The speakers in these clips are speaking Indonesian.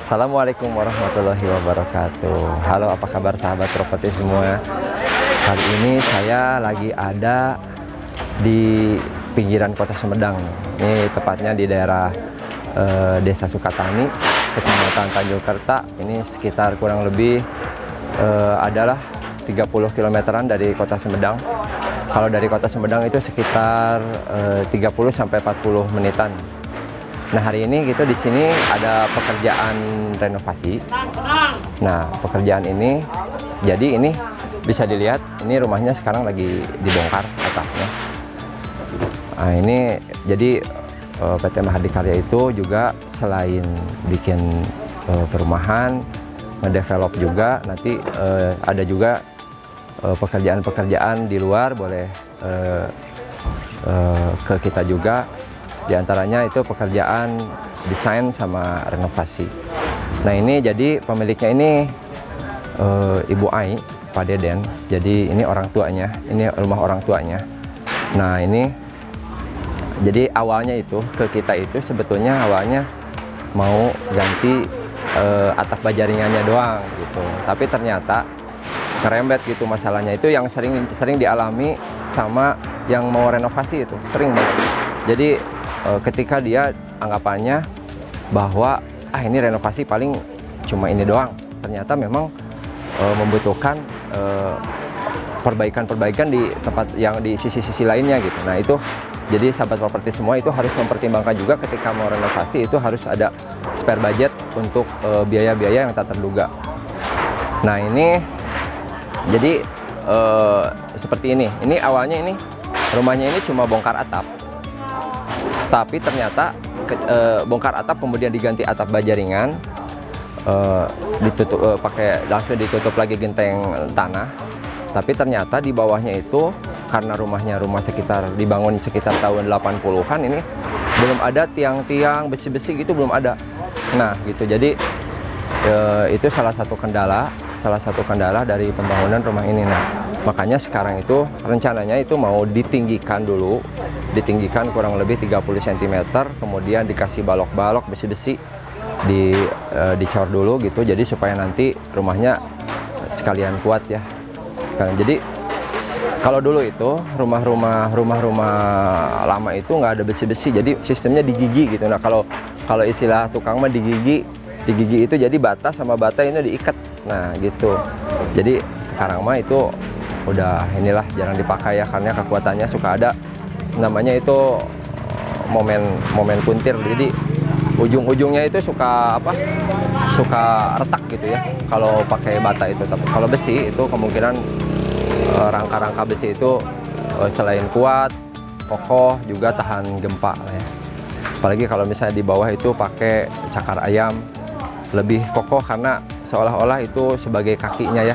Assalamualaikum warahmatullahi wabarakatuh. Halo, apa kabar sahabat properti semua? Kali ini saya lagi ada di pinggiran kota Sumedang. Ini tepatnya di daerah Desa Sukatani, Kecamatan Tanjung Kerta. Ini sekitar kurang lebih adalah 30 kilometeran dari kota Sumedang. Kalau dari kota Sumedang itu sekitar 30 sampai 40 menitan. Nah, hari ini gitu di sini ada pekerjaan renovasi. Nah, pekerjaan ini jadi ini bisa dilihat ini rumahnya sekarang lagi dibongkar atapnya. Nah, ini jadi PT Mahardika itu juga selain bikin perumahan, ngedevelop juga, nanti ada juga pekerjaan-pekerjaan di luar boleh ke kita juga. Di antaranya itu pekerjaan desain sama renovasi. Nah, ini jadi pemiliknya ini Ibu Ai, Pak Deden. Jadi ini orang tuanya, ini rumah orang tuanya. Nah, ini jadi awalnya itu ke kita itu sebetulnya awalnya mau ganti atap baja ringannya doang gitu. Tapi ternyata ngerembet gitu masalahnya, itu yang sering dialami sama yang mau renovasi, itu sering banget. Jadi ketika dia anggapannya bahwa ini renovasi paling cuma ini doang, ternyata memang membutuhkan perbaikan-perbaikan di tempat yang di sisi-sisi lainnya gitu. Nah, itu jadi sahabat properti semua itu harus mempertimbangkan juga ketika mau renovasi, itu harus ada spare budget untuk biaya-biaya yang tak terduga. Nah, ini jadi seperti ini awalnya ini rumahnya ini cuma bongkar atap. Tapi ternyata bongkar atap kemudian diganti atap baja ringan, ditutup langsung ditutup lagi genteng tanah. Tapi ternyata di bawahnya itu karena rumah sekitar dibangun sekitar tahun 80-an, ini belum ada tiang-tiang besi-besi gitu, belum ada. Nah, gitu. Jadi itu salah satu kendala dari pembangunan rumah ini. Nah, makanya sekarang itu rencananya itu mau ditinggikan dulu, ditinggikan kurang lebih 30 cm, kemudian dikasih balok-balok besi-besi, dicor dulu gitu, jadi supaya nanti rumahnya sekalian kuat ya. Jadi kalau dulu itu rumah-rumah lama itu nggak ada besi-besi, jadi sistemnya digigi gitu. Nah, kalau istilah tukang mah digigi itu jadi bata sama bata ini diikat. Nah, gitu. Jadi sekarang mah itu udah inilah jarang dipakai ya, karena kekuatannya suka ada namanya itu momen kuntir. Jadi ujung-ujungnya itu suka retak gitu ya kalau pakai bata itu. Tapi kalau besi itu kemungkinan rangka-rangka besi itu selain kuat, kokoh, juga tahan gempa lah ya. Apalagi kalau misalnya di bawah itu pakai cakar ayam, lebih kokoh karena seolah-olah itu sebagai kakinya.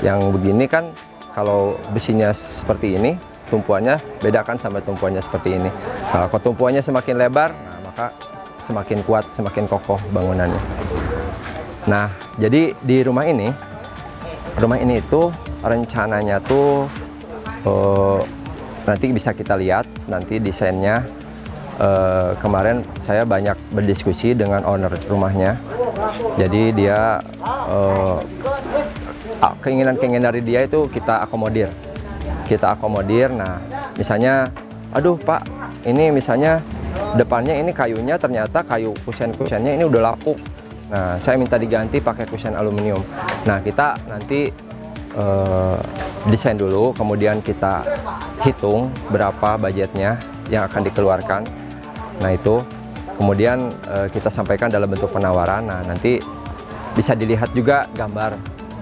Yang begini kan kalau besinya seperti ini, tumpuannya beda kan sama tumpuannya seperti ini. Nah, kalau tumpuannya semakin lebar, nah, maka semakin kuat, semakin kokoh bangunannya. Nah, jadi di rumah ini itu rencananya tuh nanti bisa kita lihat nanti desainnya. Kemarin saya banyak berdiskusi dengan owner rumahnya. Jadi dia keinginan dari dia itu kita akomodir. Nah, misalnya, aduh Pak, ini misalnya depannya ini kayunya ternyata kayu kusen-kusennya ini udah lapuk. Nah, saya minta diganti pakai kusen aluminium. Nah, kita nanti desain dulu, kemudian kita hitung berapa budgetnya yang akan dikeluarkan. Nah, itu kemudian kita sampaikan dalam bentuk penawaran. Nah, nanti bisa dilihat juga gambar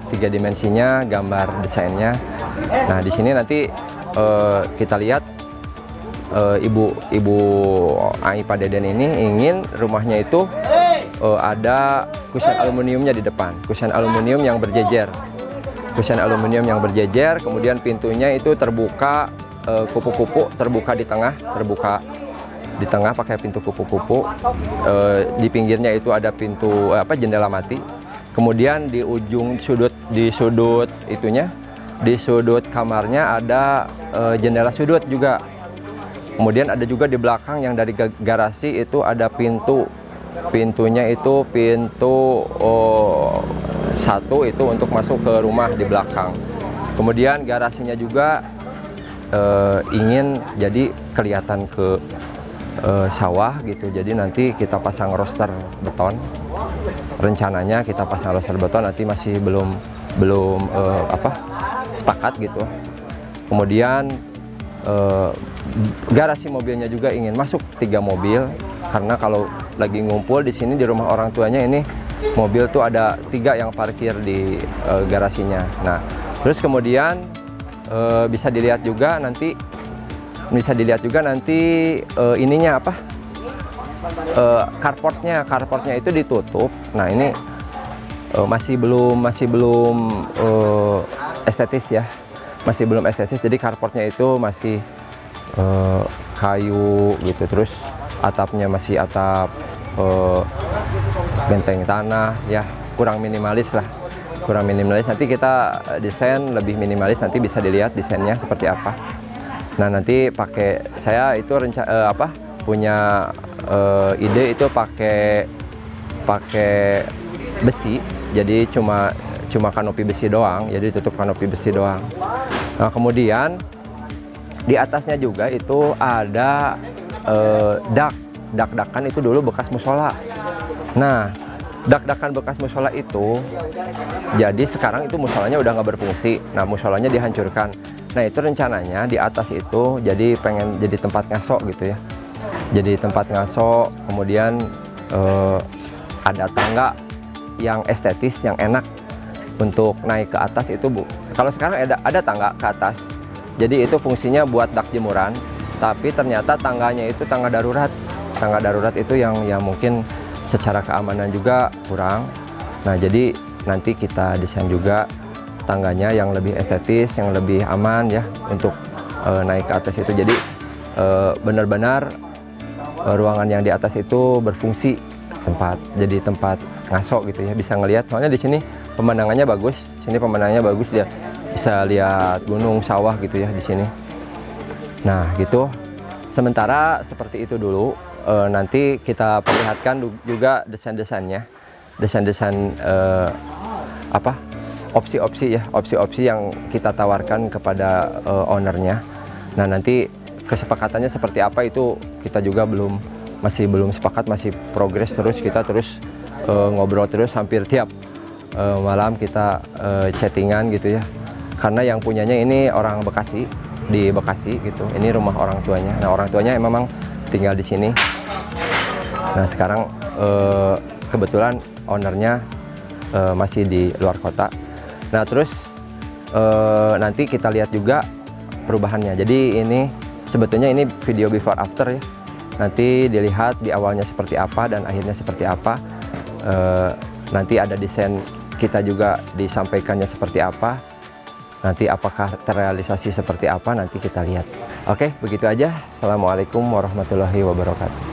3 dimensinya, gambar desainnya. Nah, di sini nanti kita lihat Ibu Ai Pak Deden ini ingin rumahnya itu ada kusen aluminiumnya di depan, kusen aluminium yang berjejer. Kemudian pintunya itu terbuka, kupu-kupu terbuka di tengah pakai pintu kupu-kupu. Di pinggirnya itu ada pintu jendela mati. Kemudian di sudut kamarnya ada jendela sudut juga. Kemudian ada juga di belakang yang dari garasi itu ada pintu pintunya itu pintu satu itu untuk masuk ke rumah di belakang. Kemudian garasinya juga ingin jadi kelihatan ke sawah gitu. Jadi nanti kita pasang roster beton. Rencananya kita pasang roster beton, nanti masih belum sepakat gitu. Kemudian garasi mobilnya juga ingin masuk 3 mobil, karena kalau lagi ngumpul di sini di rumah orang tuanya ini mobil tuh ada 3 yang parkir di garasinya. Nah, terus kemudian bisa dilihat juga nanti ininya apa, carportnya itu ditutup. Nah, ini masih belum estetis ya, masih belum estetis. Jadi carportnya itu masih kayu gitu, terus atapnya masih atap genteng tanah ya, kurang minimalis lah, kurang minimalis. Nanti kita desain lebih minimalis, nanti bisa dilihat desainnya seperti apa. Nah, nanti saya itu punya ide itu pakai besi, jadi cuma kanopi besi doang, jadi tutup kanopi besi doang. Nah, kemudian di atasnya juga itu ada dak-dakan itu dulu bekas musola. Nah, dak-dakan bekas musola itu, jadi sekarang itu musolanya udah nggak berfungsi. Nah, musolanya dihancurkan. Nah, itu rencananya di atas itu jadi pengen jadi tempat ngaso gitu ya. Jadi tempat ngaso, kemudian ada tangga yang estetis, yang enak untuk naik ke atas itu, Bu. Kalau sekarang ada tangga ke atas. Jadi itu fungsinya buat dak jemuran, tapi ternyata tangganya itu tangga darurat. Tangga darurat itu yang mungkin secara keamanan juga kurang. Nah, jadi nanti kita desain juga tangganya yang lebih estetis, yang lebih aman ya untuk naik ke atas itu. Jadi benar-benar ruangan yang di atas itu berfungsi jadi tempat ngaso gitu ya, bisa ngelihat. Soalnya di sini pemandangannya bagus, dia bisa lihat gunung, sawah gitu ya di sini. Nah, gitu. Sementara seperti itu dulu. Nanti kita perlihatkan juga desain-desainnya, desain-desain opsi-opsi yang kita tawarkan kepada ownernya. Nah, nanti kesepakatannya seperti apa itu kita juga masih belum sepakat, masih progres terus. Kita terus ngobrol terus, hampir tiap malam kita chattingan gitu ya, karena yang punyanya ini orang Bekasi, di Bekasi gitu. Ini rumah orang tuanya. Nah, orang tuanya memang tinggal di sini. Nah, sekarang kebetulan ownernya masih di luar kota. Nah, terus nanti kita lihat juga perubahannya. Jadi ini sebetulnya ini video before after ya. Nanti dilihat di awalnya seperti apa dan akhirnya seperti apa. Nanti ada desain kita juga disampaikannya seperti apa. Nanti apakah terrealisasi seperti apa, nanti kita lihat. Oke, begitu aja. Assalamualaikum warahmatullahi wabarakatuh.